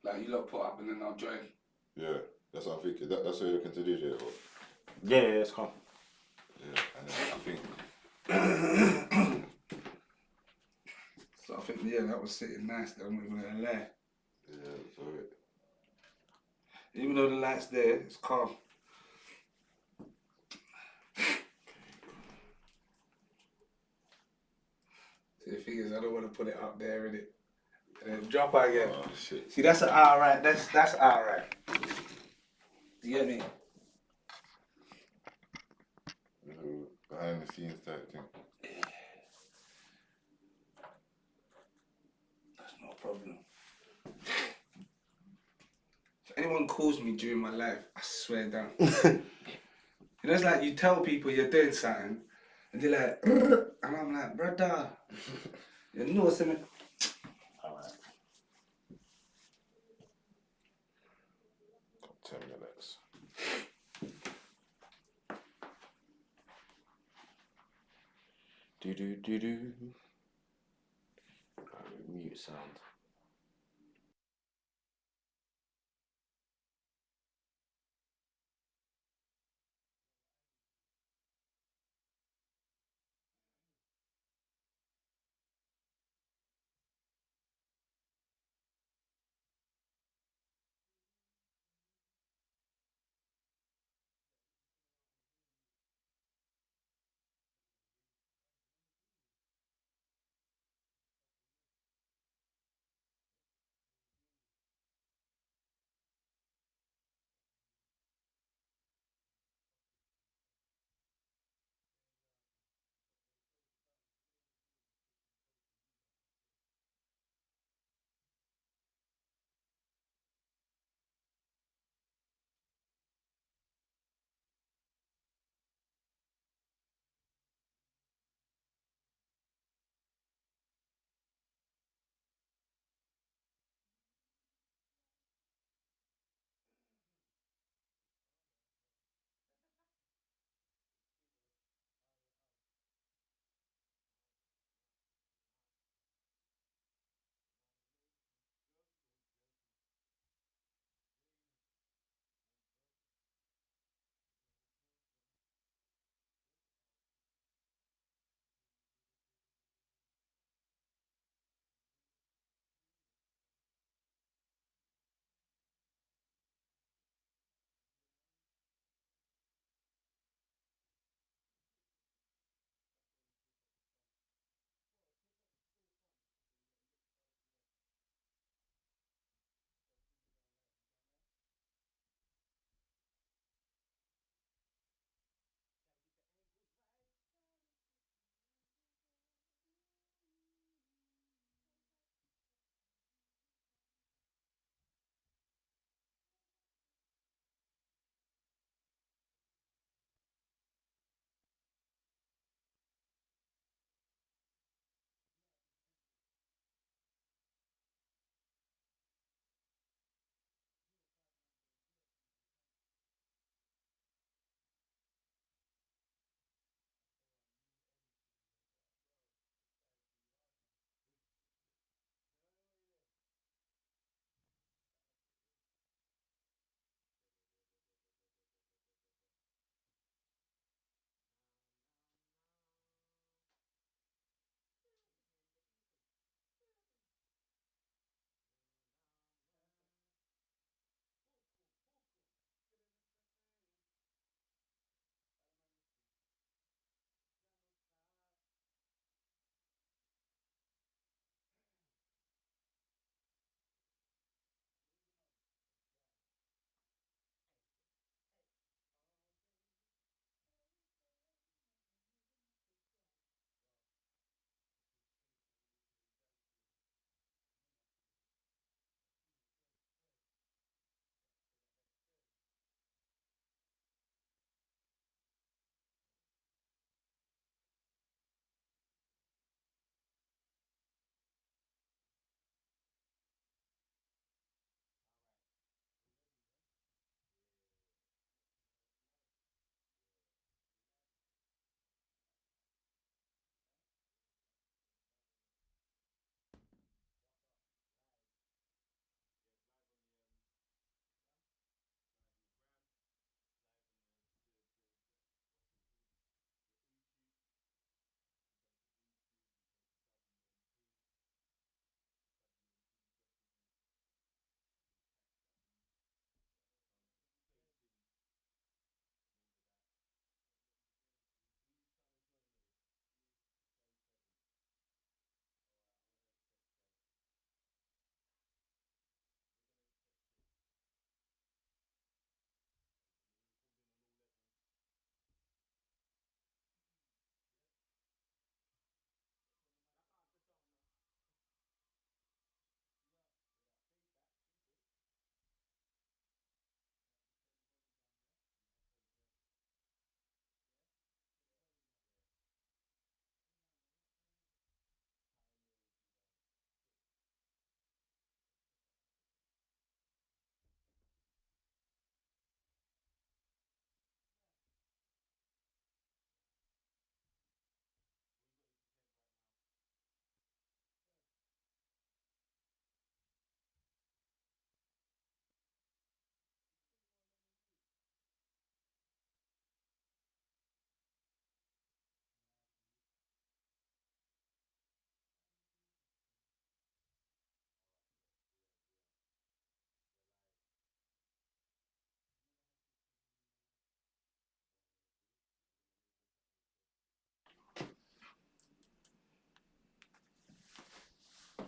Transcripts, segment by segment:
Like, you lot put up and then I'll join. Yeah, that's what I'm thinking. That's what you're looking to do, Jay. Or, Yeah, it's calm. yeah, and then I think So I think, yeah, that was sitting nice there. I'm not even gonna lie. yeah, so Even though the light's there, it's calm. See, the thing is, I don't want to put it up there, innit? And then drop out again. oh shit. See, that's alright. That's alright. Do you get me? Behind the scenes type thing. That's no problem. If anyone calls me during my life, I swear down. You know, it's like you tell people you're doing something, and they're like, "Rrr," and I'm like, brother, you know something. Alright. Got 10 minutes. Do. Mute sound.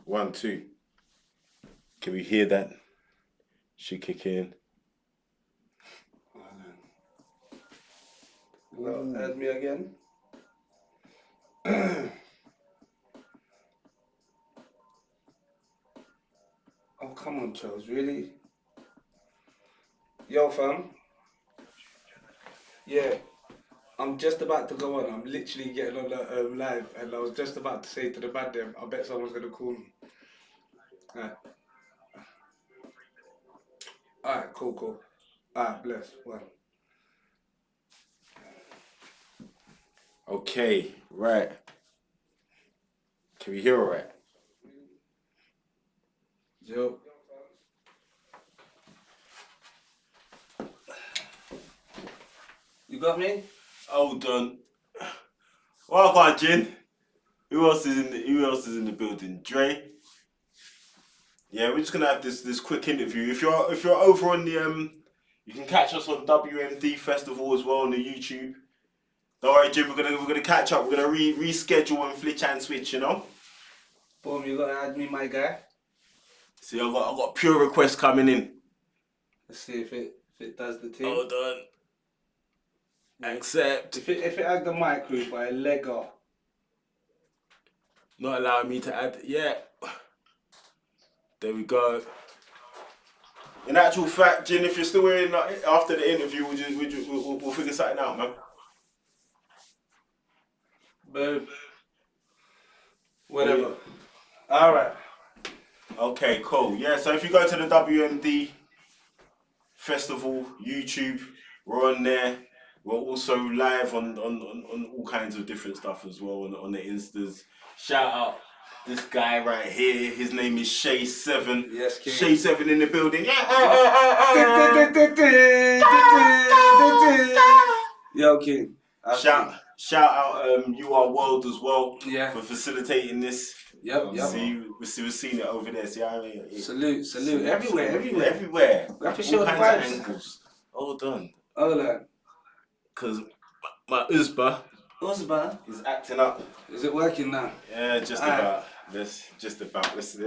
1, 2. Can we hear that? Should kick in. Well, add me again. Oh, come on, Charles, really? Yo, fam. Yeah, I'm just about to go on. I'm literally getting on the live, and I was just about to say to the bad them, I bet someone's gonna call me. Alright, cool. Alright, bless. Well. Okay, right. Can we hear all right? Yo. You got me? Hold on. Well done, Jin. Who else is in the building? Dre. Yeah, we're just gonna have this quick interview. If you're over on the you can catch us on WMD Festival as well on the YouTube. Don't worry, Jim. We're gonna catch up. We're gonna reschedule and flitch and switch. You know. Boom, you gotta add me, my guy. See, I got pure requests coming in. Let's see if it does the thing. Hold on. Accept. If it has the mic group by a Lego. Not allowing me to add. Yeah. There we go. In actual fact, Jin, if you're still in after the interview, we'll figure something out, man. Boom. Whatever. Alright. Okay, cool. Yeah, so if you go to the WMD Festival YouTube, we're on there. We're also live on all kinds of different stuff as well on the Instas. Shout out this guy right here. His name is Shay7. Yes, King. Shay7 in the building. Yo, King. Shout out You Are World as well. Yeah. For facilitating this. Yep. See, we've seen it over there. See, I mean, Salute. Everywhere. We have to show all the kinds vibes. of angles. Hold on. Hold on. Because my Uzba Uzba, is acting up. is it working now? Yeah, just about. Let's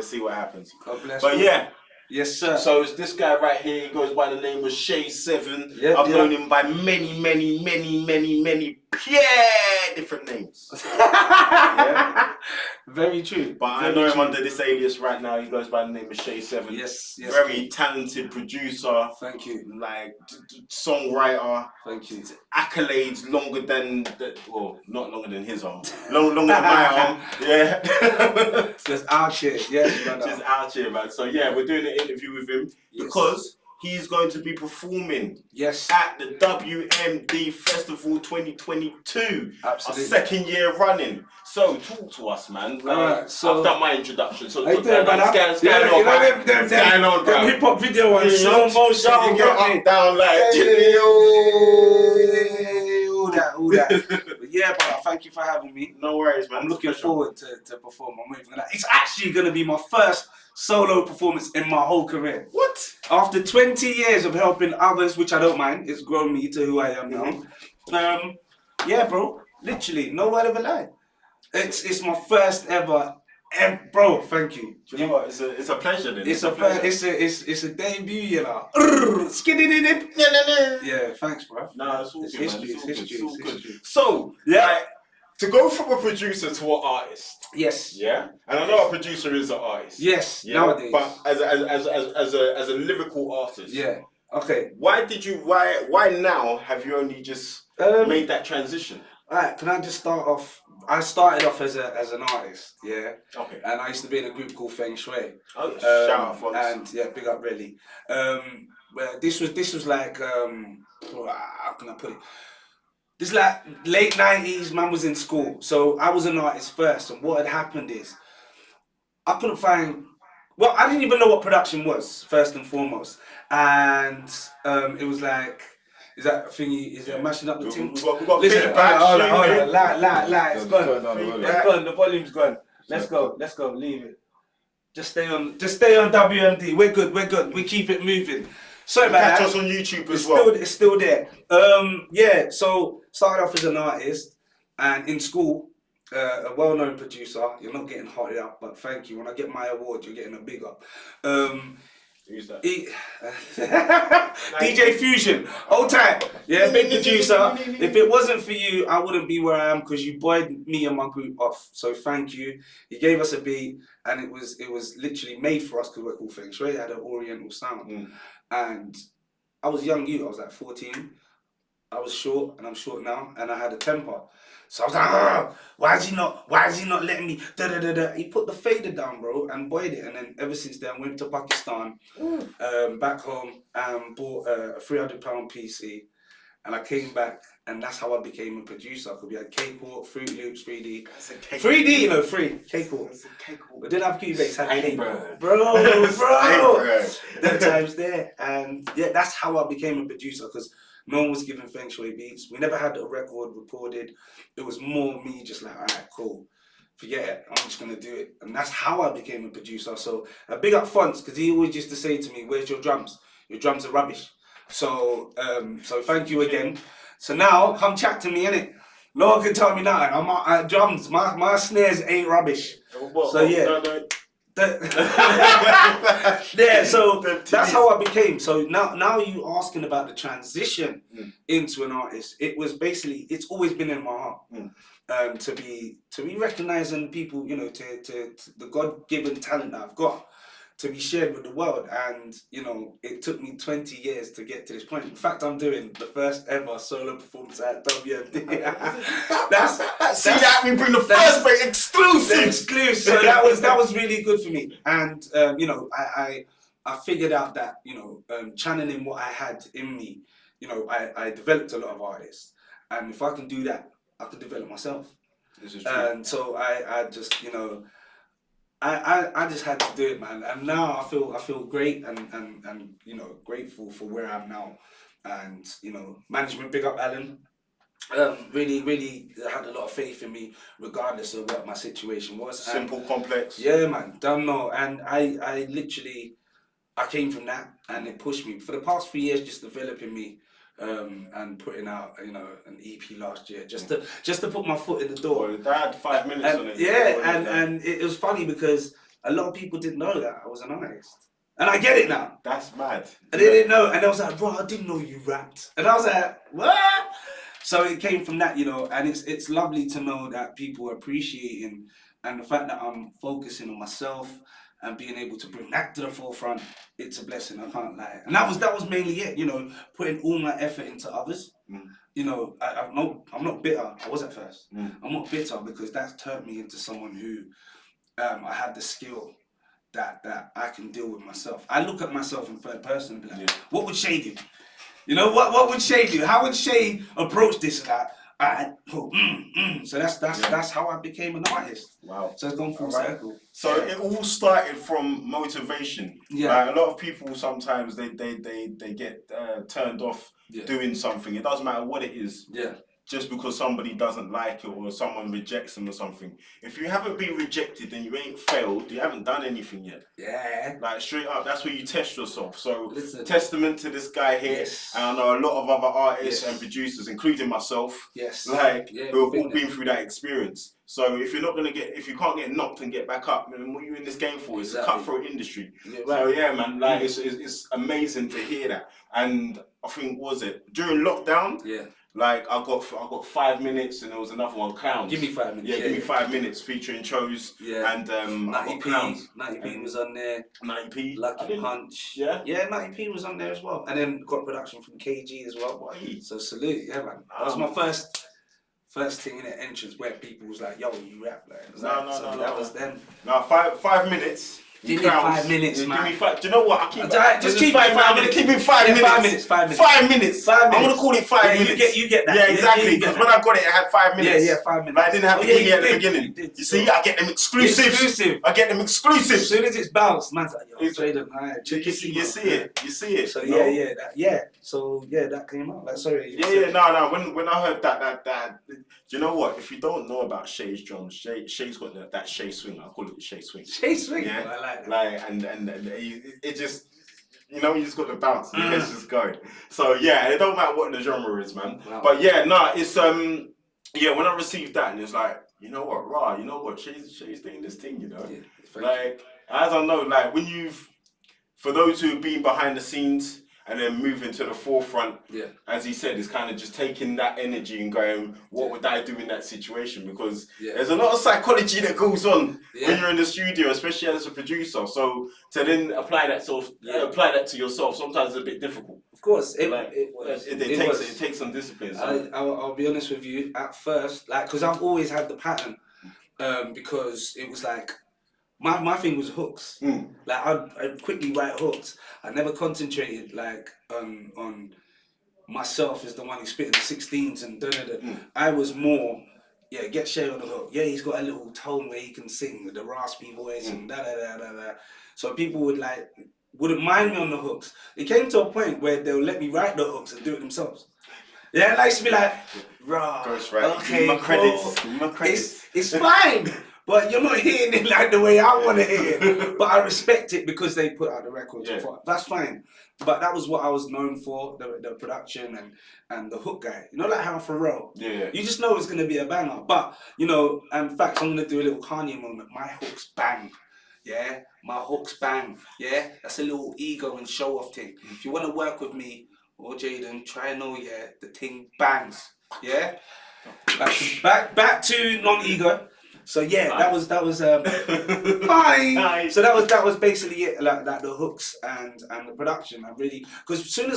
see what happens. God bless But you. yeah, Yes, sir. so it's this guy right here. He goes by the name of Shay7. Yep, I've yep. known him by many different names. Very true. But I Very know him true. under this alias right now. He goes by the name of Shay7. Yes. Very talented producer, Thank you. like songwriter. Thank you. Accolades longer than, well, not longer than his arm. Longer than my arm. Yeah. Just out here. Yes, brother. Just out here, man. So yeah, we're doing an interview with him because he's going to be performing Yes. at the WMD Festival 2022. Absolutely. Our second year running. So talk to us, man. Alright, so- I've done my introduction. So How you doing, brother? scan on, man. Scan on, bro. Them hip hop video ones, slow motion. You get up, down like. All that. But yeah, brother, thank you for having me. No worries, man. I'm looking forward to perform. I'm waiting for that. It's actually going to be my first solo performance in my whole career. What? After 20 years of helping others, which I don't mind, it's grown me to who I am now. Yeah, bro. Literally, no word of a lie. It's my first ever, bro. Thank you. Do you know what? It's a pleasure. Then. It's a debut, you know. Skinny dip. Yeah, thanks, bro. No, it's all It's good, history, man. it's It's history, all it's good. history. So, Yeah. like, to go from a producer to an artist, Yes. yeah, and I know a producer is an artist. Yes. Yeah, Nowadays. but as a lyrical artist, Yeah. Okay. Why now have you only just made that transition? Alright, can I just start off? I started off as an artist, yeah, Okay. and I used to be in a group called Feng Shui. Oh, shout out for And yeah, big up really. Well, this was like how can I put it? This like late 90s. Man was in school, so I was an artist first. And what had happened is I couldn't find. Well, I didn't even know what production was first and foremost, and it was like. Is that thingy? Is it mashing up the team? We got Listen, feedback. hold on. Lie. It's gone. Turn down the volume. It's gone. The volume's gone. Let's go. Leave it. Just stay on WMD. We're good. We keep it moving. Sorry about Catch that. us on YouTube as well. It's still there. Yeah. So started off as an artist, and in school, a well-known producer. You're not getting hotted up, but thank you. When I get my award, you're getting a big up. Who's that? DJ Fusion, hold tight. Yeah, big producer. If it wasn't for you, I wouldn't be where I am because you buoyed me and my group off. So thank you. He gave us a beat, and it was literally made for us because we're called Feng Shui. It had an Oriental sound, and I was young. I was like 14. I was short, and I'm short now, and I had a temper. So I was like, why is he not letting me, He put the fader down, bro, and buoyed it. And then ever since then, went to Pakistan, back home, and bought a £300 PC. And I came back, and that's how I became a producer. Because we had Cakewalk, Fruit Loops, 3D. 3D, you know, free. Cakewalk. We didn't have Cubase, had Cakewalk. Bro. Them times there. And yeah, that's how I became a producer. Because no one was giving Feng Shui beats. We never had a record recorded. It was more me just like, all right, cool. Forget it. I'm just going to do it. And that's how I became a producer. So a big up Fonts, because he always used to say to me, where's your drums? Your drums are rubbish. So so thank you again. So now, come chat to me, innit? No one can tell me nothing. I'm at drums. My snares ain't rubbish. So yeah. Yeah, so that's how I became. So now you asking about the transition into an artist. It was basically, it's always been in my heart to be recognizing people, you know, to the God-given talent that I've got to be shared with the world. And you know, it took me 20 years to get to this point. In fact, I'm doing the first ever solo performance at WMD. We bring the first break exclusive. So that was really good for me. And you know, I figured out that, you know, channeling what I had in me, you know, I developed a lot of artists, and if I can do that, I can develop myself. This is true. And so I just, you know, I just had to do it, man. And now I feel great and you know, grateful for where I am now. And you know, management, big up Alan. Really had a lot of faith in me, regardless of what my situation was. Simple, complex. Yeah, man. Don't know. And I literally, I came from that, and it pushed me for the past 3 years, just developing me. And putting out, you know, an EP last year just to put my foot in the door. Well, that had 5 minutes on it. Yeah, and it was funny because a lot of people didn't know that I was an artist, and I get it now. That's mad. And they didn't know, and I was like, bro, I didn't know you rapped, and I was like, what? So it came from that, you know, and it's lovely to know that people are appreciating, and the fact that I'm focusing on myself and being able to bring that to the forefront, it's a blessing, I can't lie. And that was mainly it, you know, putting all my effort into others. You know, I'm not bitter. I was at first. I'm not bitter because that's turned me into someone who I have the skill that I can deal with myself. I look at myself in third person and be like, what would Shay do? You know, what would Shay do? How would Shay approach this and that? Cool. So that's how I became an artist. Wow. So it's gone full circle. So it all started from motivation. Yeah. Like, a lot of people sometimes they get turned off doing something. It doesn't matter what it is. Yeah. Just because somebody doesn't like it or someone rejects them or something. If you haven't been rejected and you ain't failed, you haven't done anything yet. Yeah. Like, straight up, that's where you test yourself. So, listen, testament to this guy here. Yes. And I know a lot of other artists Yes. and producers, including myself, yes, like, yeah, who have all been through that experience. So if you can't get knocked and get back up, then what are you in this game for? It's Exactly. a cutthroat industry. Yeah, right. So yeah, man, like it's amazing to hear that. And I think, what was it during lockdown? Yeah. Like I got 5 minutes, and there was another one, Clowns. Give me 5 minutes. Yeah, give me 5 minutes, featuring Chose. Yeah. And I got Clowns. 90p was on there. 90p. Lucky Punch. Yeah. Yeah, 90p was on there as well. And then got production from KG as well. So salute, yeah, man. That was my first thing in the entrance where people was like, yo, you rap, like. That was then. Now 5 minutes. Give me 5 minutes, Yeah, man. Give me 5. Do you know what? I keep just keep 5 minutes. Keep it 5 minutes. 5 minutes. 5 minutes. 5 minutes. 5 minutes. I'm gonna call it 5 minutes. You get that. Yeah, exactly. Because when I got it, it had 5 minutes. Yeah, 5 minutes. But I didn't have to give at the beginning. You see, I get them exclusives. I get them As exclusives. soon as it's bounced, man's like, yo, Jaden, You see it. So no? So that came out. Like, sorry. No. When I heard that, do you know what? If you don't know about Shay's drums, Shay's got that Shay swing. I call it the Shay swing. Shay swing. Yeah, I like that. Like and it just, you know, you just got the bounce. And it's just going. So yeah, it don't matter what the genre is, man. Wow. But yeah, no, it's when I received that, and it's like, you know what, rah, you know what, Shay's doing this thing, you know. Yeah, Like, as I know, like when for those who have been behind the scenes and then moving to the forefront, yeah, as he said, it's kind of just taking that energy and going, what Yeah. would I do in that situation? Because yeah, there's a lot of psychology that goes on when yeah. you're in the studio, especially as a producer. So to then apply that to yourself, sometimes it's a bit difficult. Of course, it Was. was. It takes some discipline. So. I'll be honest with you. At first, like, because I've always had the pattern, because it was like my thing was hooks. Like I'd quickly write hooks. I never concentrated like on myself as the one who's spitting the 16s and da da da. I was more, yeah, get Shay on the hook. Yeah, he's got a little tone where he can sing with the raspy voice and da da da da da. So people wouldn't mind me on the hooks. It came to a point where they'll let me write the hooks and do it themselves. Yeah, it likes to be like, rah, Ghostwriter. okay, My credits. cool. My credits. It's fine, but you're not hearing it like the way I want to hear it. But I respect it because they put out the records. Yeah. That's fine. But that was what I was known for, the production and the hook guy. You know, like how Pharrell. Yeah. You just know it's going to be a banger. But, you know, in fact, I'm going to do a little Kanye moment. My hooks bang. Yeah, my hooks bang. Yeah, that's a little ego and show off thing. If you want to work with me or Jaden, try and know, yeah, the thing bangs. Yeah, back to non-ego. So yeah, that was hi. Hi. So that was basically it. Like the hooks and the production. I really, because as soon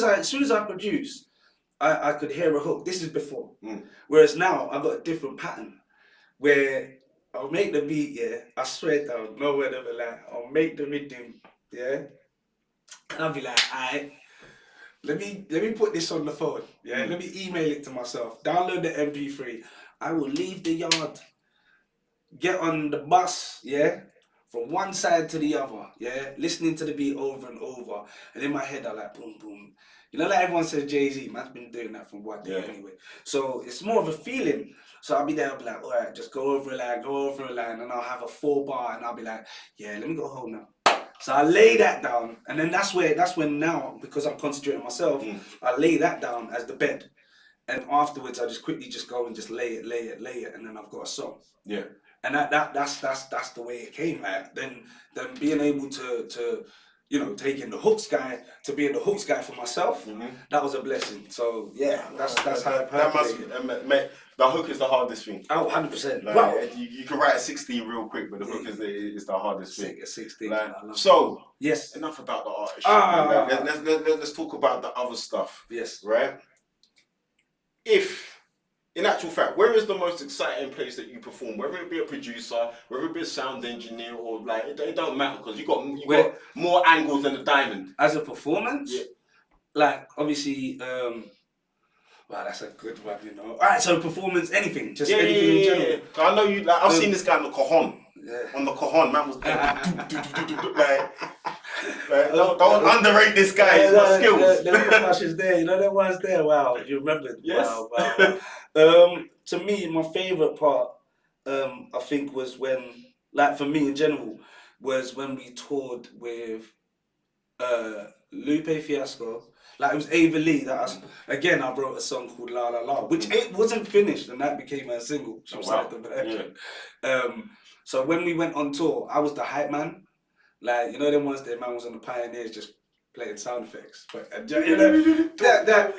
as I produce, I could hear a hook. This is before, whereas now I've got a different pattern where I'll make the beat, yeah. I swear down, no word of a lie. I'll make the rhythm, yeah. And I'll be like, alright, let me put this on the phone, yeah. Let me email it to myself. Download the MP3. I will leave the yard, get on the bus, yeah, from one side to the other, yeah, listening to the beat over and over, and in my head I like boom boom. You know, like everyone says Jay-Z, man's been doing that from one day anyway. So it's more of a feeling. So I'll be there, I'll be like, all right, just go over a line, and I'll have a 4-bar, and I'll be like, yeah, let me go home now. So I lay that down, and then that's when now, because I'm concentrating on myself, I lay that down as the bed. And afterwards I just quickly just go and just lay it, and then I've got a song. Yeah. And that's the way it came. Like then being able to you know, taking the hooks guy to being the hooks guy for myself, that was a blessing. So yeah, that's how it that must percolated. mate, the hook is the hardest thing. Oh, 100%. Like, Well, you can write a 16 real quick, but the hook is the hardest thing. 16. Like, I love so yes, enough about the artist. Like, let's talk about the other stuff. yes. Right? If, in actual fact, where is the most exciting place that you perform? Whether it be a producer, whether it be a sound engineer, or like it don't matter because you got more angles than a diamond. As a performance, Yeah. like obviously, wow, that's a good one, you know. All right, so performance, anything, just anything in general. I know you. Like, I've seen this guy on the cajon. Yeah. On the cajon, man was like, don't underrate this guy. He's got skills. The little flashes there, you know, that one's there. Wow, you remembered. Yes. Wow. To me, my favorite part, I think, was when, like, for me in general, was when we toured with Lupe Fiasco. Like, it was Ava Lee that I wrote a song called La La La, which it wasn't finished, and that became a single. She was like the version. So when we went on tour, I was the hype man. Like, you know, them ones that man was on the Pioneers just playing sound effects. But, you know, that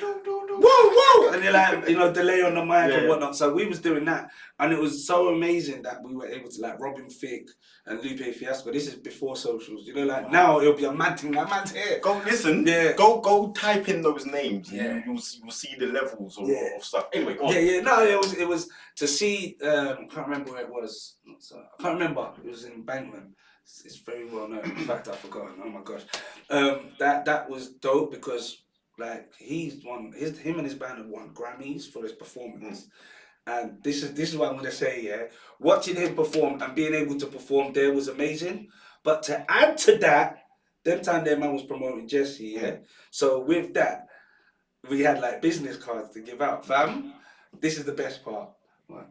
whoa, and you're like, you know, delay on the mic and whatnot. So we was doing that. And it was so amazing that we were able to, like, Robin Thicke and Lupe Fiasco. This is before socials. You know, like, now it'll be a mad thing. That man's here. Go listen. Yeah. Go type in those names. Yeah. You'll see the levels of stuff. Anyway, go on. Yeah. No, it was to see. I can't remember where it was. I can't remember. It was in Bankman. It's very well known. In fact, I've forgotten. Oh my gosh. That was dope because, like, him and his band have won Grammys for his performance. And this is what I'm gonna say. Yeah, watching him perform and being able to perform there was amazing. But to add to that, them time their man was promoting Jesse. Yeah. So with that, we had like business cards to give out, fam. This is the best part. Right.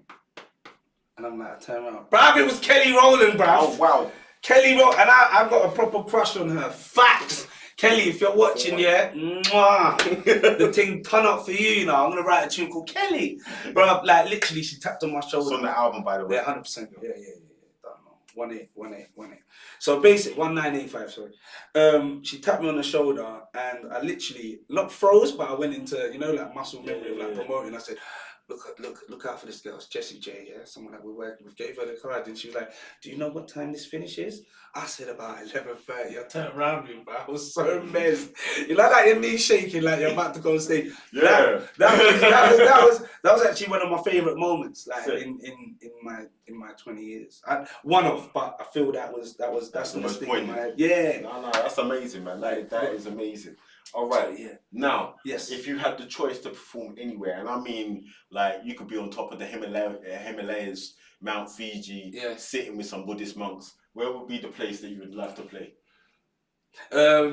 And I'm like, I turn around, bruv, it was Kelly Rowland, bruv. Oh wow. Kelly Rowland, and I've got a proper crush on her. Facts. Kelly, if you're watching, yeah, mwah, the thing turn up for you, you know. I'm gonna write a tune called Kelly, bro. Like literally, she tapped on my It's shoulder. on the album, by the way. Yeah, 100%. Yeah. Don't know. 18. So basic 1985. Sorry. She tapped me on the shoulder, and I literally not froze, but I went into like muscle memory of like promoting. I said, look out for this girl, it's Jessie J, yeah, someone that we're working with. Gave her the card, and she was like, do you know what time this finishes? I said about 11:30. I turned around me, but I was so messed. You like your knees shaking, like you're about to go on stage. Yeah. That was actually one of my favorite moments, like in my 20 years. One of, but I feel that's the most stick in my poignant. head. Yeah. No, that's amazing, man. That is amazing. All right. So, yeah. Now, Yes. if you had the choice to perform anywhere, and I mean, like, you could be on top of the Himalayas, Mount Fiji, Yeah. sitting with some Buddhist monks, where would be the place that you would love to play? For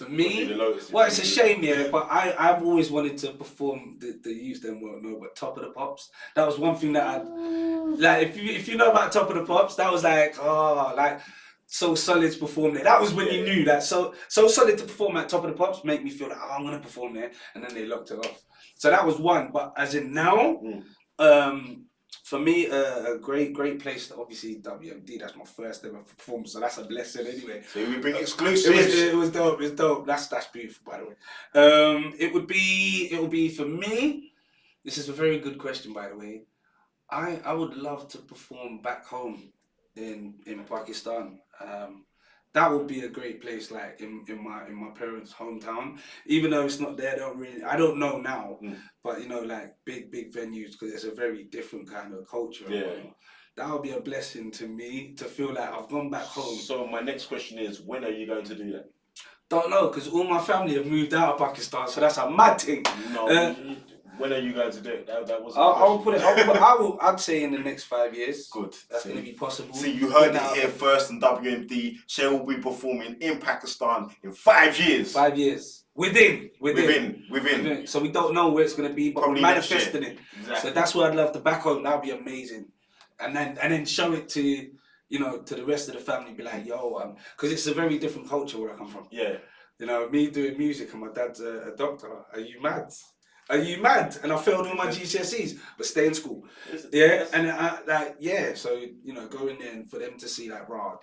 me, Would be the lowest well, you it's a could do? shame, yeah, but I've always wanted to perform the use them won't know, but Top of the Pops. That was one thing that I like. If you know about Top of the Pops, that was like so solid to perform there. That was when you knew that so solid to perform at Top of the Pops make me feel like I'm gonna perform there, and then they locked it off. So that was one. But as in now, for me, a great place. Obviously, WMD. That's my first ever performance, so that's a blessing anyway. So we bring exclusives. It was dope. It's dope. That's beautiful, by the way. It would be for me. This is a very good question, by the way. I would love to perform back home in Pakistan. That would be a great place, like in my parents' hometown. Even though it's not there, I don't know now, but like big venues, because it's a very different kind of culture. Yeah. That would be a blessing to me to feel like I've gone back home. So my next question is, when are you going to do that? Don't know, because all my family have moved out of Pakistan, so that's a mad thing. No. When are you going to do it? That was. I'd say in the next 5 years. Good. That's going to be possible. See, you heard it here first in WMD. Shay will be performing in Pakistan in 5 years. 5 years. Within. So we don't know where it's going to be, but Probably we're manifesting it. Exactly. So that's what I'd love to back home. That'd be amazing. And then show it to to the rest of the family. Be like, yo, because it's a very different culture where I come from. Yeah. Me doing music and my dad's a doctor. Are you mad? Are you mad? And I failed all my GCSEs, but stay in school. Yeah, and so go in there and for them to see like, rah,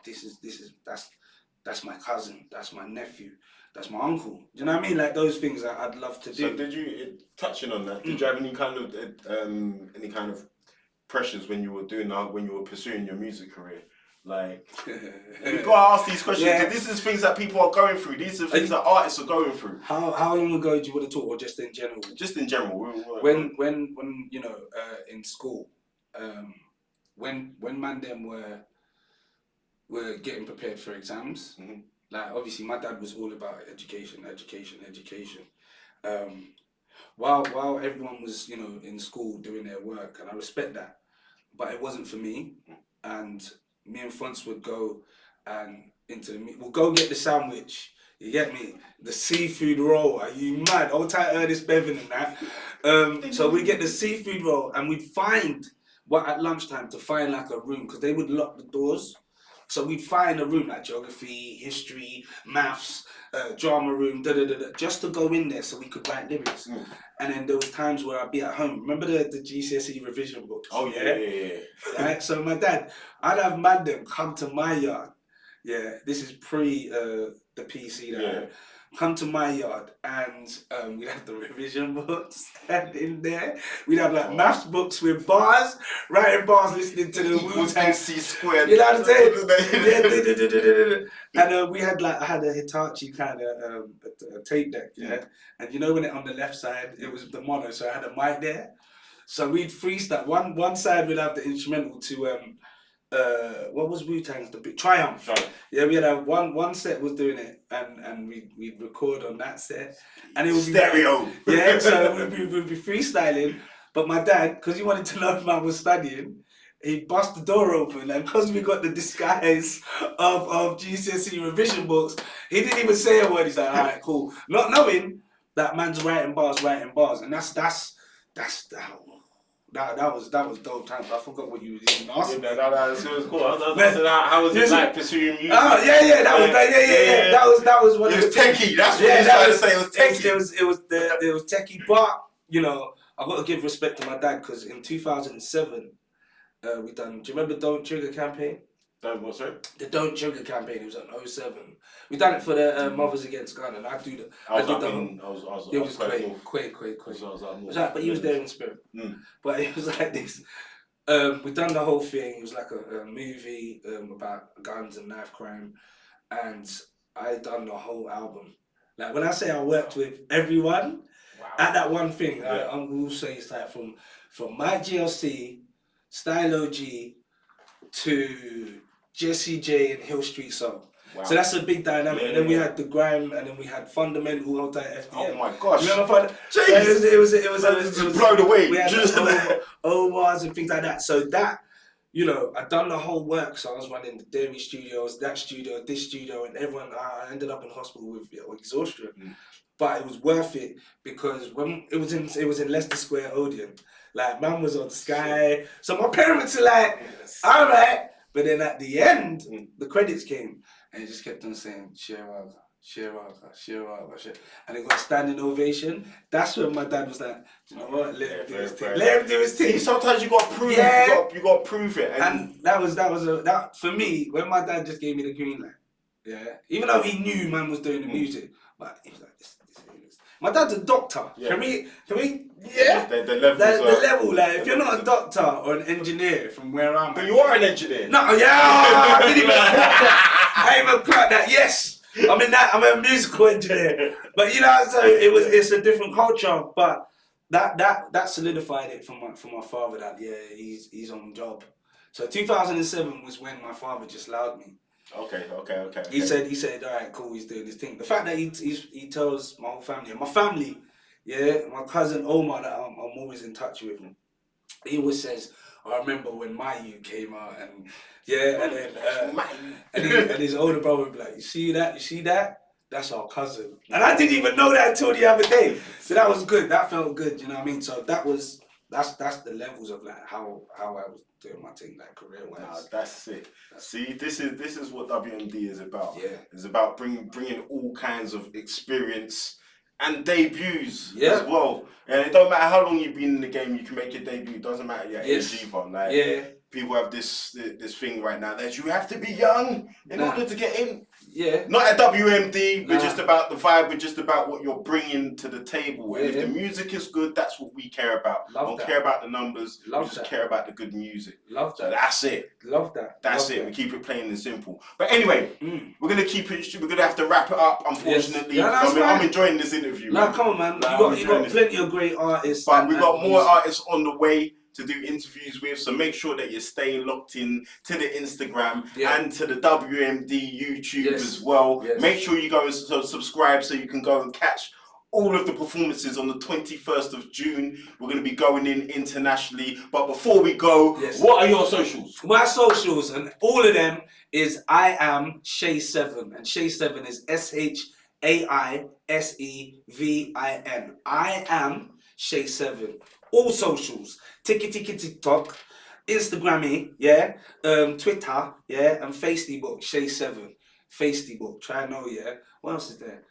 that's my cousin, that's my nephew, that's my uncle. Do you know what I mean? Like those things I'd love to do. So did you, touching on that, did you have any kind of pressures when you were pursuing your music career? Like, we gotta ask these questions. Yeah. This is things that people are going through. These are things that artists are going through. How long ago do you want to talk, or just in general? Just in general. When in school, when man them were getting prepared for exams. Mm-hmm. Like obviously my dad was all about education. While everyone was in school doing their work, and I respect that, but it wasn't for me. And me and Fonz would go and we'll go get the sandwich. You get me? The seafood roll. Are you mad? Old tight Ernest Bevan and that. So we get the seafood roll, and we'd find at lunchtime to find like a room, because they would lock the doors. So we'd find a room like geography, history, maths, drama room, just to go in there so we could write lyrics. And then there was times where I'd be at home. Remember the GCSE revision books? Oh yeah. Right? So my dad, I'd have them come to my yard. Yeah, this is pre the PC that I had. Come to my yard, and we'd have the revision books, and in there we'd have like maths books with bars, writing bars, listening to the Wu-Tang. C squared. You know what I'm saying? And we had I had a Hitachi kind of a tape deck, and when it on the left side it was the mono, so I had a mic there. So we'd freestyle. One side we'd have the instrumental to what was Wu-Tang's, the big Triumph. Yeah, we had one set was doing it, and we'd record on that set, and it would be stereo. Yeah, so we'd be freestyling. But my dad, because he wanted to know if I was studying, he bust the door open, and because we got the disguise of GCSE revision books, he didn't even say a word. He's like, all right, cool, not knowing that man's writing bars, and that's That was dope times. I forgot what you was even asking. Yeah, no, it was cool. I was asking how was it like pursuing music? Oh yeah, that was one It of was the things. techie. That's what he was trying to say. It was techie. It was techie, but you know, I got to give respect to my dad because in 2007, we done. Do you remember Don't Trigger campaign? What's that? The Don't Trigger campaign. It was on 07. We done it for the Mothers Against Gun, and I did the whole. It was quick. But he was there in spirit. But it was like this. We done the whole thing. It was like a movie about guns and knife crime, and I done the whole album. Like when I say I worked with everyone at that one thing, I will say it's like from my GLC, Style OG to Jesse J and Hill Street Soul. Wow. So that's a big dynamic. And then we had the grime, and then we had Fundamental, Hold Tight FDM. Oh my gosh! You remember It was blown away. We had Omars and things like that. So that, you know, I done the whole work. So I was running the Dairy Studios, that studio, this studio, and everyone. I ended up in hospital with exhaustion. But it was worth it because when it was in Leicester Square Odeon, like man was on Sky. So my parents are like, all right. But then at the end, the credits came. And he just kept on saying, Shiraga. And it got a standing ovation. That's when my dad was like, you know what, let him do his thing. Sometimes you got to prove it. You got to prove it. And that was for me, when my dad just gave me the green light, even though he knew man was doing the music, but he was like, this. My dad's a doctor. Yeah. Can we? The level, like if you're not a doctor or an engineer from where I'm but you are an engineer. No, I didn't even clock that. I even clocked that. Yes, I'm a musical engineer. But you know, so it's a different culture. But that solidified it from my father that he's on job. So 2007 was when my father just allowed me. Okay. He said, all right, cool, he's doing his thing. The fact that he tells my whole family, and my family, my cousin Omar that I'm always in touch with, he always says, I remember when My You came out, and and his older brother would be like, you see that? That's our cousin. And I didn't even know that until the other day. So that was good. That felt good, you know what I mean? So that's the levels of like how I was doing my thing, like career-wise. Nah, that's it. See, this is what WMD is about. Yeah. It's about bringing all kinds of experience and debuts as well. And it don't matter how long you've been in the game, you can make your debut. It doesn't matter your age either. Like, people have this thing right now that you have to be young in order to get in. Yeah. Not at WMD, we're just about the vibe, we're just about what you're bringing to the table. And if the music is good, that's what we care about. I don't care about the numbers, we just care about the good music. Love that. So that's it. Love that. That's it. We keep it plain and simple. But anyway, we're gonna have to wrap it up, unfortunately. Yes. I'm enjoying this interview. No, come on, man. You got plenty of great artists. But we've got more artists on the way to do interviews with, so make sure that you're staying locked in to the Instagram and to the WMD YouTube as well. Make sure you go and subscribe so you can go and catch all of the performances on the 21st of June. We're going to be going in internationally. But before we go, what are your socials? My socials, and all of them, is I am Shay7. And Shay7 is SHAISEVIN. I am Shay7. All socials. TikTok, Instagram, Twitter, and Facebook, Shay7. Facebook, try and know, What else is there?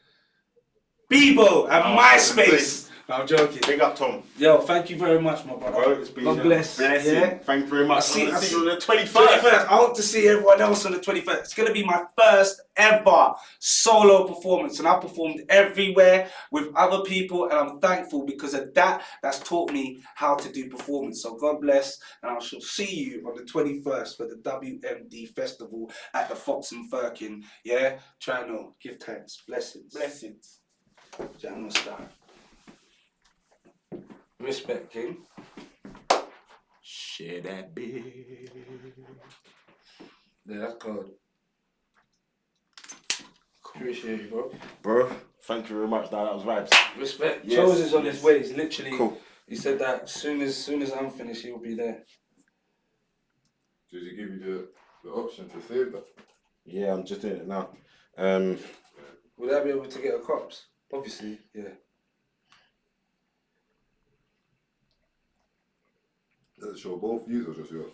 Bebo and MySpace. No, I'm joking. Big up, Tom. Yo, thank you very much, my brother. God bless. Thank you very much. I'll see you on the 21st. I hope to see everyone else on the 21st. It's going to be my first ever solo performance, and I performed everywhere with other people, and I'm thankful because of that. That's taught me how to do performance. So God bless, and I shall see you on the 21st for the WMD Festival at the Fox and Firkin. Try and give thanks. Blessings. General style. Respect, King. Share that bitch. Yeah, that's cold. Appreciate you, bro. Bro, thank you very much. That was vibes. Respect. Yes. Chose is on his way. He's literally. Cool. He said that as soon as I'm finished, he'll be there. Did he give you the option to save that? Yeah, I'm just doing it now. Would I be able to get a cops? Obviously, yeah. does it show both views or just yours?